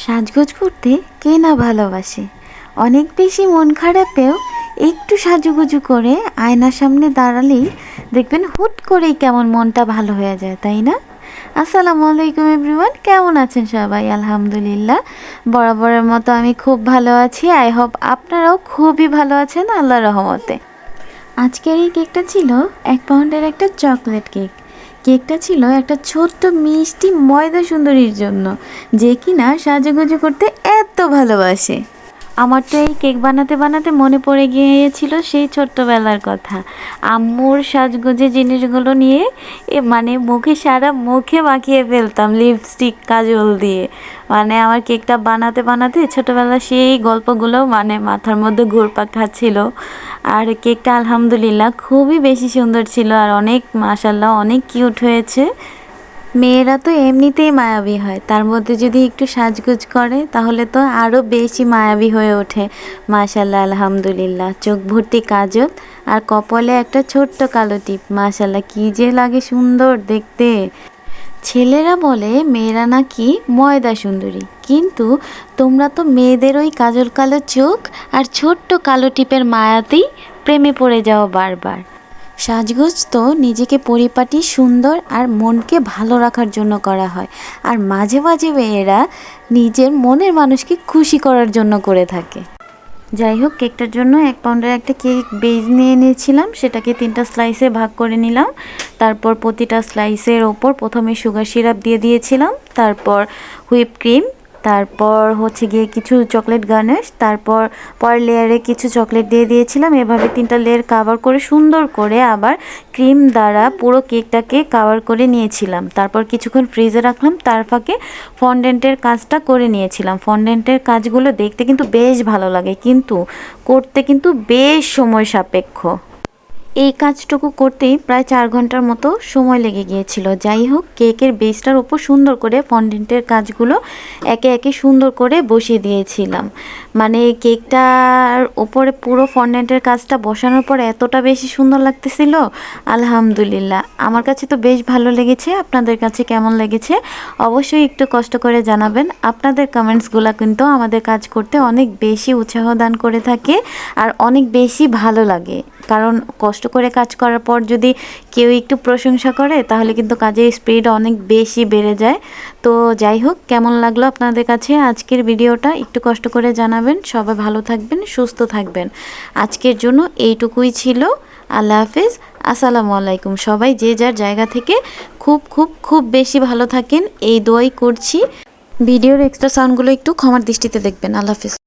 সাজগোজ করতে কে না ভালোবাসে। অনেক বেশি মন খারাপেও একটু সাজুগুজু করে আয়নার সামনে দাঁড়ালেই দেখবেন হুট করেই কেমন মনটা ভালো হয়ে যায়, তাই না? আসসালামু আলাইকুম এভরিওয়ান, কেমন আছেন সবাই? আলহামদুলিল্লাহ বরাবরের মতো আমি খুব ভালো আছি। আই হোপ আপনারাও খুবই ভালো আছেন আল্লাহর রহমতে। আজকের এই কেকটা ছিল 1 পাউন্ডের একটা চকলেট কেক। কেকটা ছিল একটা ছোট্ট মিষ্টি ময়দা সুন্দরীর জন্য, যে কিনা সাজুগুজু করতে এত ভালোবাসে। আমার তো এই কেক বানাতে বানাতে মনে পড়ে গিয়েছিল সেই ছোট্টবেলার কথা। আম্মুর সাজগোজে জিনিসগুলো নিয়ে সারা মুখে মাখিয়ে ফেলতাম লিপস্টিক কাজল দিয়ে। আমার কেকটা বানাতে বানাতে ছোটোবেলা সেই গল্পগুলো মাথার মধ্যে ঘুরপাক খাচ্ছিল। আর কেকটা আলহামদুলিল্লাহ খুবই বেশি সুন্দর ছিল, আর অনেক মাশাল্লাহ অনেক কিউট হয়েছে। মেয়েরা তো এমনিতেই মায়াবী হয়, তার মধ্যে যদি একটু সাজগোজ করে তাহলে তো আরও বেশি মায়াবী হয়ে ওঠে। মাশাল্লাহ আলহামদুলিল্লাহ, চোখ ভর্তি কাজল আর কপালে একটা ছোট্ট কালো টিপ, মাশাল্লাহ কী যে লাগে সুন্দর দেখতে। ছেলেরা বলে মেয়েরা নাকি ময়দা সুন্দরী, কিন্তু তোমরা তো মেয়েদের ওই কাজল কালো চোখ আর ছোট্ট কালো টিপের মায়াতেই প্রেমে পড়ে যাও বারবার। সাজগোজ তো নিজেকে পরিপাটি সুন্দর আর মনকে ভালো রাখার জন্য করা হয়, আর মাঝে মাঝে মেয়েরা নিজের মনের মানুষকে খুশি করার জন্য করে থাকে। যাই হোক, কেকটার জন্য 1 পাউন্ডের একটা কেক বেজ নিয়ে নিয়েছিলাম, সেটাকে 3টা স্লাইসে ভাগ করে নিলাম। তারপর প্রতিটা স্লাইসের ওপর প্রথমে সুগার সিরাপ দিয়ে দিয়েছিলাম, তারপর হুইপ ক্রিম, তারপর গিয়ে কিছু চকলেট গার্নিশ, তারপর পরের লেয়ারে কিছু চকলেট দিয়ে দিয়েছিলাম। এভাবে 3টা লেয়ার কাভার করে সুন্দর করে আবার ক্রিম দ্বারা পুরো কেকটাকে কাভার করে নিয়েছিলাম। তারপর কিছুক্ষণ ফ্রিজে রাখলাম, তার ফাঁকে ফন্ডেন্টের কাজটা করে নিয়েছিলাম। ফন্ডেন্টের কাজগুলো দেখতে কিন্তু বেশ ভালো লাগে, কিন্তু করতে কিন্তু বেশ সময় সাপেক্ষ। এই কাজটুকু করতেই প্রায় 4 ঘন্টার মতো সময় লেগে গিয়েছিল। যাই হোক, কেকের বেসটার উপর সুন্দর করে ফন্ডেন্টের কাজগুলো একে একে সুন্দর করে বসিয়ে দিয়েছিলাম। কেকটার ওপরে পুরো ফন্ডেন্টের কাজটা বসানোর পর এতটা বেশি সুন্দর লাগতেছিল, আলহামদুলিল্লাহ আমার কাছে তো বেশ ভালো লেগেছে। আপনাদের কাছে কেমন লেগেছে অবশ্যই একটু কষ্ট করে জানাবেন। আপনাদের কমেন্টসগুলো কিন্তু আমাদের কাজ করতে অনেক বেশি উৎসাহ দান করে থাকে আর অনেক বেশি ভালো লাগে, কারণ কষ্ট করে কাজ করার পর যদি কেউ একটু প্রশংসা করে তাহলে কিন্তু কাজের স্পিড অনেক বেশি বেড়ে যায়। তো যাই হোক, কেমন লাগলো আপনাদের কাছে আজকের ভিডিওটা একটু কষ্ট করে জানাবেন। সবাই ভালো থাকবেন, সুস্থ থাকবেন। আজকের জন্য এইটুকুই ছিল। আল্লাহ হাফেজ, আসসালামু আলাইকুম। সবাই যে যার জায়গা থেকে খুব খুব খুব বেশি ভালো থাকেন এই দোয়াই করছি। ভিডিওর এক্সট্রা সাউন্ডগুলো একটু ক্ষমার দৃষ্টিতে দেখবেন। আল্লাহ হাফেজ।